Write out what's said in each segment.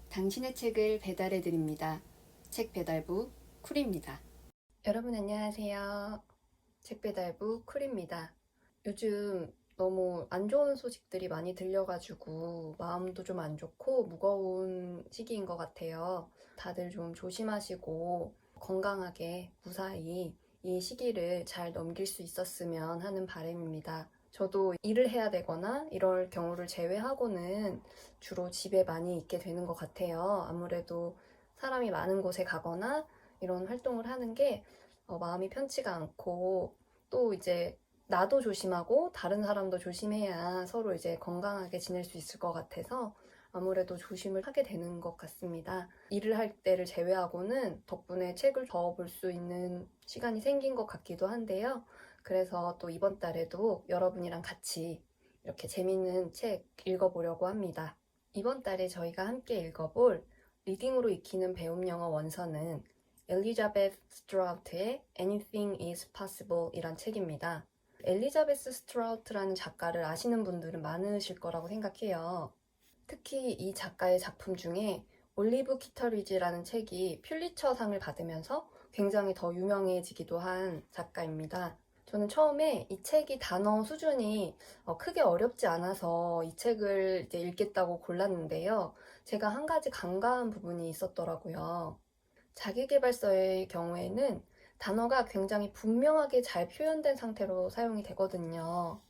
당신의 책을 배달해 드립니다. 책 배달부 쿨입니다. 여러분 안녕하세요. 책 배달부 쿨입니다. 요즘 너무 안 좋은 소식들이 많이 들려가지고 마음도 좀 안 좋고 무거운 시기인 것 같아요. 다들 좀 조심하시고 건강하게 무사히 이 시기를 잘 넘길 수 있었으면 하는 바람입니다. 저도 일을 해야 되거나 이럴 경우를 제외하고는 주로 집에 많이 있게 되는 것 같아요. 아무래도 사람이 많은 곳에 가거나 이런 활동을 하는 게 마음이 편치가 않고 또 이제 나도 조심하고 다른 사람도 조심해야 서로 이제 건강하게 지낼 수 있을 것 같아서 아무래도 조심을 하게 되는 것 같습니다. 일을 할 때를 제외하고는 덕분에 책을 더 볼 수 있는 시간이 생긴 것 같기도 한데요. 그래서 또 이번 달에도 여러분이랑 같이 이렇게 재밌는 책 읽어보려고 합니다. 이번 달에 저희가 함께 읽어볼 리딩으로 익히는 배움 영어 원서는 엘리자베스 스트라우트의 Anything is Possible 이란 책입니다. 엘리자베스 스트라우트라는 작가를 아시는 분들은 많으실 거라고 생각해요. 특히 이 작가의 작품 중에 올리브 키터리지라는 책이 퓰리처상을 받으면서 굉장히 더 유명해지기도 한 작가입니다. 저는 처음에 이 책이 단어 수준이 크게 어렵지 않아서 이 책을 이제 읽겠다고 골랐는데요. 제가 한 가지 간과한 부분이 있었더라고요. 자기계발서의 경우에는 단어가 굉장히 분명하게 잘 표현된 상태로 사용이 되거든요.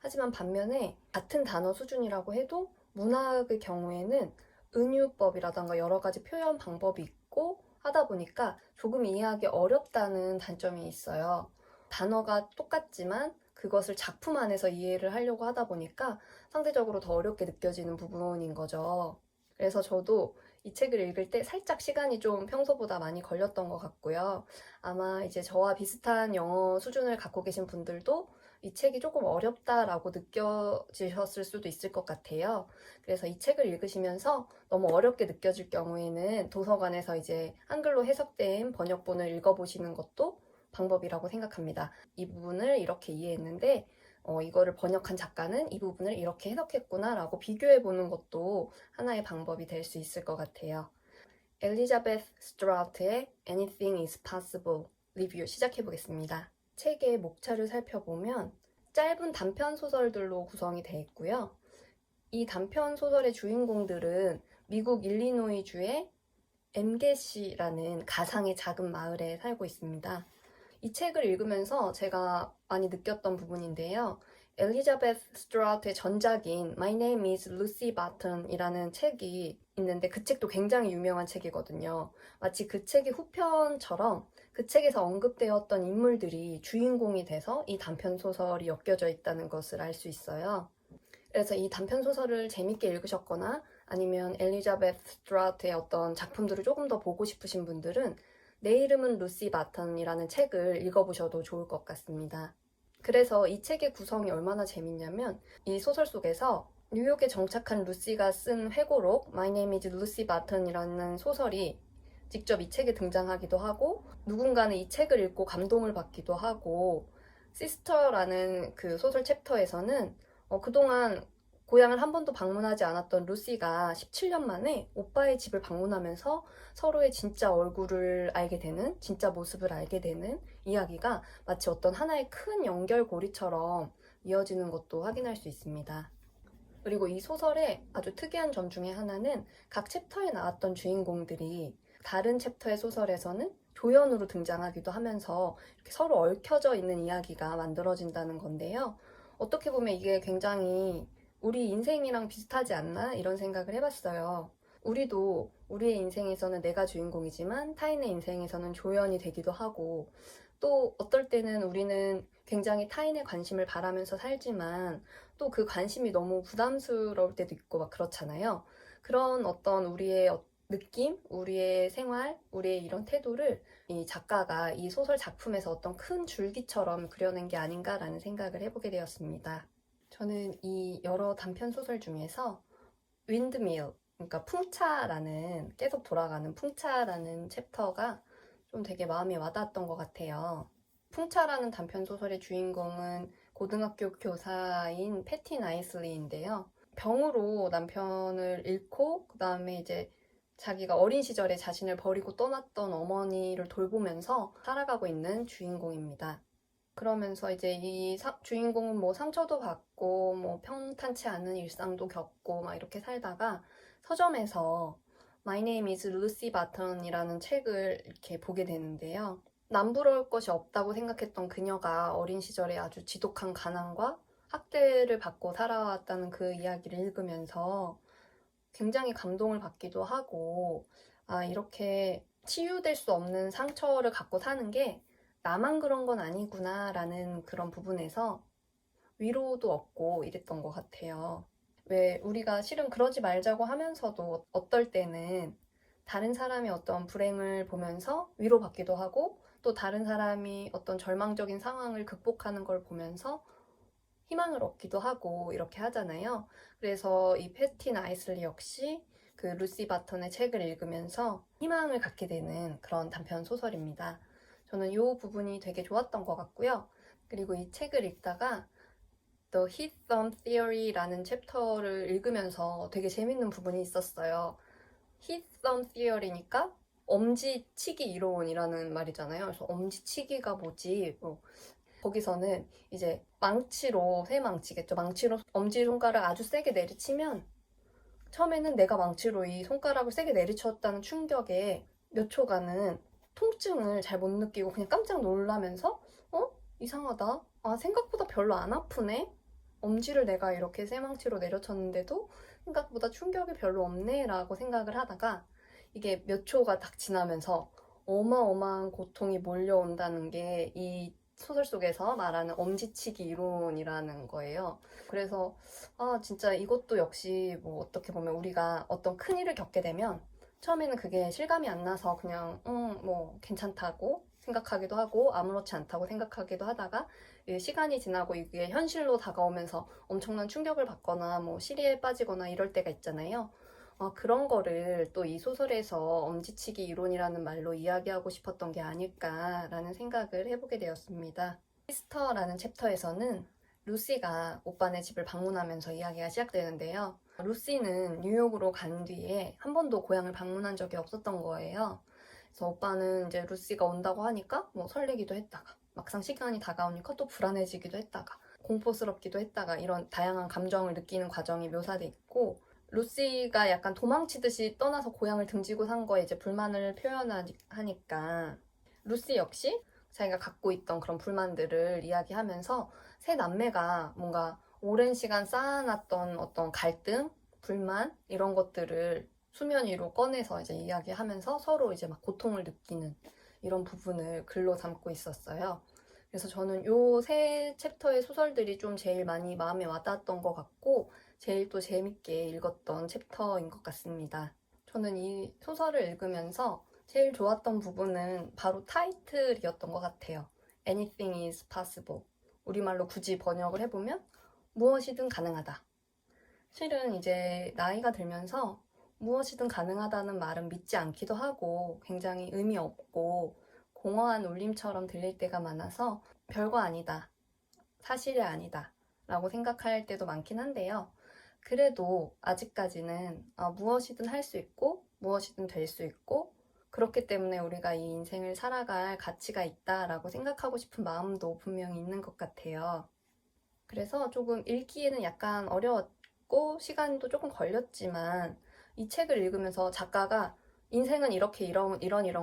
하지만 반면에 같은 단어 수준이라고 해도 문학의 경우에는 은유법이라던가 여러 가지 표현 방법이 있고 하다 보니까 조금 이해하기 어렵다는 단점이 있어요. 단어가 똑같지만 그것을 작품 안에서 이해를 하려고 하다 보니까 상대적으로 더 어렵게 느껴지는 부분인 거죠. 그래서 저도 이 책을 읽을 때 살짝 시간이 좀 평소보다 많이 걸렸던 것 같고요. 아마 이제 저와 비슷한 영어 수준을 갖고 계신 분들도 이 책이 조금 어렵다라고 느껴지셨을 수도 있을 것 같아요. 그래서 이 책을 읽으시면서 너무 어렵게 느껴질 경우에는 도서관에서 이제 한글로 해석된 번역본을 읽어보시는 것도 방법이라고 생각합니다. 이 부분을 이렇게 이해했는데 이거를 번역한 작가는 이 부분을 이렇게 해석했구나라고 비교해보는 것도 하나의 방법이 될 수 있을 것 같아요. 엘리자베스 스트라우트의 Anything is Possible 리뷰 시작해보겠습니다. 책의 목차를 살펴보면 짧은 단편 소설들로 구성이 되어 있고요. 이 단편 소설의 주인공들은 미국 일리노이주의 엠게시라는 가상의 작은 마을에 살고 있습니다. 이 책을 읽으면서 제가 많이 느꼈던 부분인데요. 엘리자베스 스트라우트의 전작인 My Name is Lucy Barton이라는 책이 있는데 그 책도 굉장히 유명한 책이거든요. 마치 그 책의 후편처럼 그 책에서 언급되었던 인물들이 주인공이 돼서 이 단편 소설이 엮여져 있다는 것을 알 수 있어요. 그래서 이 단편 소설을 재밌게 읽으셨거나 아니면 엘리자베스 스트라우트의 어떤 작품들을 조금 더 보고 싶으신 분들은 내 이름은 루시 바턴이라는 책을 읽어보셔도 좋을 것 같습니다. 그래서 이 책의 구성이 얼마나 재밌냐면 이 소설 속에서 뉴욕에 정착한 루시가 쓴 회고록 My Name is Lucy Barton이라는 소설이 직접 이 책에 등장하기도 하고 누군가는 이 책을 읽고 감동을 받기도 하고 시스터라는 그 소설 챕터에서는 그동안 고향을 한 번도 방문하지 않았던 루시가 17년 만에 오빠의 집을 방문하면서 서로의 진짜 얼굴을 알게 되는, 진짜 모습을 알게 되는 이야기가 마치 어떤 하나의 큰 연결고리처럼 이어지는 것도 확인할 수 있습니다. 그리고 이 소설의 아주 특이한 점 중에 하나는 각 챕터에 나왔던 주인공들이 다른 챕터의 소설에서는 조연으로 등장하기도 하면서 이렇게 서로 얽혀져 있는 이야기가 만들어진다는 건데요. 어떻게 보면 이게 굉장히 우리 인생이랑 비슷하지 않나? 이런 생각을 해봤어요. 우리도 우리의 인생에서는 내가 주인공이지만 타인의 인생에서는 조연이 되기도 하고 또 어떨 때는 우리는 굉장히 타인의 관심을 바라면서 살지만 또 그 관심이 너무 부담스러울 때도 있고 막 그렇잖아요. 그런 어떤 우리의 느낌, 우리의 생활, 우리의 이런 태도를 이 작가가 이 소설 작품에서 어떤 큰 줄기처럼 그려낸 게 아닌가라는 생각을 해보게 되었습니다. 저는 이 여러 단편 소설 중에서 윈드밀, 그러니까 풍차라는 계속 돌아가는 풍차라는 챕터가 좀 되게 마음에 와닿았던 것 같아요. 풍차라는 단편 소설의 주인공은 고등학교 교사인 패티 나이슬리인데요. 병으로 남편을 잃고 그 다음에 이제 자기가 어린 시절에 자신을 버리고 떠났던 어머니를 돌보면서 살아가고 있는 주인공입니다. 그러면서 이제 이 주인공은 뭐 상처도 받고 뭐 평탄치 않은 일상도 겪고 막 이렇게 살다가 서점에서 My Name is Lucy Barton이라는 책을 이렇게 보게 되는데요. 남부러울 것이 없다고 생각했던 그녀가 어린 시절에 아주 지독한 가난과 학대를 받고 살아왔다는 그 이야기를 읽으면서 굉장히 감동을 받기도 하고, 아, 이렇게 치유될 수 없는 상처를 갖고 사는 게 나만 그런 건 아니구나 라는 그런 부분에서 위로도 얻고 이랬던 것 같아요. 왜 우리가 실은 그러지 말자고 하면서도 어떨 때는 다른 사람이 어떤 불행을 보면서 위로받기도 하고 또 다른 사람이 어떤 절망적인 상황을 극복하는 걸 보면서 희망을 얻기도 하고 이렇게 하잖아요. 그래서 이 패티 나이슬리 역시 그 루시 바턴의 책을 읽으면서 희망을 갖게 되는 그런 단편 소설입니다. 저는 이 부분이 되게 좋았던 것 같고요. 그리고 이 책을 읽다가 The Heat Thumb Theory라는 챕터를 읽으면서 되게 재밌는 부분이 있었어요. Heat Thumb Theory니까 엄지치기 이론이라는 말이잖아요. 그래서 엄지치기가 뭐지? 거기서는 이제 망치로, 새 망치겠죠. 망치로 엄지손가락을 아주 세게 내리치면 처음에는 내가 망치로 이 손가락을 세게 내리쳤다는 충격에 몇 초간은 통증을 잘 못 느끼고 그냥 깜짝 놀라면서 이상하다. 아, 생각보다 별로 안 아프네? 엄지를 내가 이렇게 새 망치로 내려쳤는데도 생각보다 충격이 별로 없네 라고 생각을 하다가 이게 몇 초가 딱 지나면서 어마어마한 고통이 몰려온다는 게 이 소설 속에서 말하는 엄지치기 이론이라는 거예요. 그래서 진짜 이것도 역시 뭐 어떻게 보면 우리가 어떤 큰 일을 겪게 되면 처음에는 그게 실감이 안 나서 그냥 뭐 괜찮다고 생각하기도 하고 아무렇지 않다고 생각하기도 하다가 시간이 지나고 이게 현실로 다가오면서 엄청난 충격을 받거나 뭐 시리에 빠지거나 이럴 때가 있잖아요. 그런 거를 또 이 소설에서 엄지치기 이론이라는 말로 이야기하고 싶었던 게 아닐까라는 생각을 해보게 되었습니다. 시스터라는 챕터에서는 루시가 오빠네 집을 방문하면서 이야기가 시작되는데요. 루시는 뉴욕으로 간 뒤에 한 번도 고향을 방문한 적이 없었던 거예요. 그래서 오빠는 이제 루시가 온다고 하니까 뭐 설레기도 했다가 막상 시간이 다가오니까 또 불안해지기도 했다가 공포스럽기도 했다가 이런 다양한 감정을 느끼는 과정이 묘사돼 있고 루시가 약간 도망치듯이 떠나서 고향을 등지고 산 거에 이제 불만을 표현하니까 루시 역시 자기가 갖고 있던 그런 불만들을 이야기하면서 세 남매가 뭔가 오랜 시간 쌓아놨던 어떤 갈등, 불만 이런 것들을 수면 위로 꺼내서 이제 이야기하면서 서로 이제 막 고통을 느끼는 이런 부분을 글로 담고 있었어요. 그래서 저는 요 세 챕터의 소설들이 좀 제일 많이 마음에 와닿았던 것 같고 제일 또 재밌게 읽었던 챕터인 것 같습니다. 저는 이 소설을 읽으면서 제일 좋았던 부분은 바로 타이틀이었던 것 같아요. Anything is possible. 우리말로 굳이 번역을 해보면 무엇이든 가능하다. 실은 이제 나이가 들면서 무엇이든 가능하다는 말은 믿지 않기도 하고 굉장히 의미 없고 공허한 울림처럼 들릴 때가 많아서 별거 아니다. 사실이 아니다. 라고 생각할 때도 많긴 한데요. 그래도 아직까지는 무엇이든 할 수 있고 무엇이든 될 수 있고 그렇기 때문에 우리가 이 인생을 살아갈 가치가 있다라고 생각하고 싶은 마음도 분명히 있는 것 같아요. 그래서 조금 읽기에는 약간 어려웠고 시간도 조금 걸렸지만 이 책을 읽으면서 작가가 인생은 이렇게 이런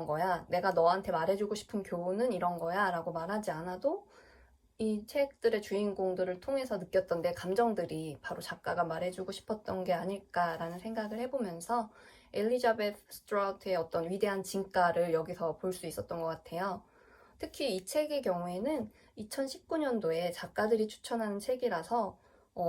거야. 내가 너한테 말해주고 싶은 교훈은 이런 거야. 라고 말하지 않아도 이 책들의 주인공들을 통해서 느꼈던 내 감정들이 바로 작가가 말해주고 싶었던 게 아닐까라는 생각을 해보면서 엘리자베스 스트라우트의 어떤 위대한 진가를 여기서 볼 수 있었던 것 같아요. 특히 이 책의 경우에는 2019년도에 작가들이 추천하는 책이라서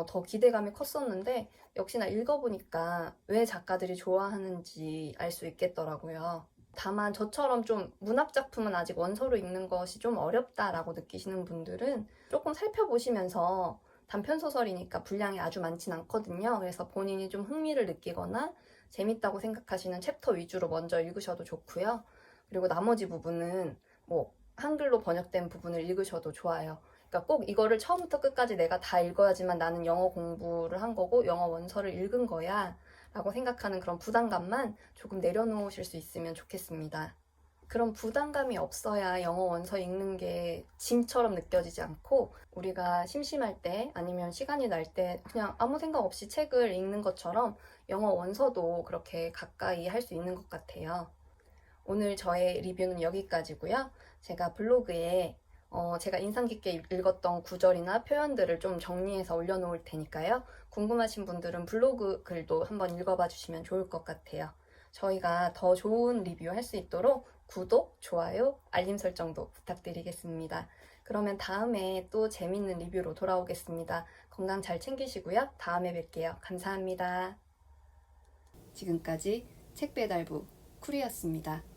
더 기대감이 컸었는데 역시나 읽어보니까 왜 작가들이 좋아하는지 알 수 있겠더라고요. 다만 저처럼 좀 문학작품은 아직 원서로 읽는 것이 좀 어렵다라고 느끼시는 분들은 조금 살펴보시면서 단편소설이니까 분량이 아주 많진 않거든요. 그래서 본인이 좀 흥미를 느끼거나 재밌다고 생각하시는 챕터 위주로 먼저 읽으셔도 좋고요. 그리고 나머지 부분은 뭐 한글로 번역된 부분을 읽으셔도 좋아요. 그러니까 꼭 이거를 처음부터 끝까지 내가 다 읽어야지만 나는 영어 공부를 한 거고 영어 원서를 읽은 거야 라고 생각하는 그런 부담감만 조금 내려놓으실 수 있으면 좋겠습니다. 그런 부담감이 없어야 영어 원서 읽는 게 짐처럼 느껴지지 않고 우리가 심심할 때 아니면 시간이 날 때 그냥 아무 생각 없이 책을 읽는 것처럼 영어 원서도 그렇게 가까이 할 수 있는 것 같아요. 오늘 저의 리뷰는 여기까지고요. 제가 블로그에 제가 인상 깊게 읽었던 구절이나 표현들을 좀 정리해서 올려놓을 테니까요. 궁금하신 분들은 블로그 글도 한번 읽어봐 주시면 좋을 것 같아요. 저희가 더 좋은 리뷰 할 수 있도록 구독, 좋아요, 알림 설정도 부탁드리겠습니다. 그러면 다음에 또 재밌는 리뷰로 돌아오겠습니다. 건강 잘 챙기시고요. 다음에 뵐게요. 감사합니다. 지금까지 책배달부 쿨이었습니다.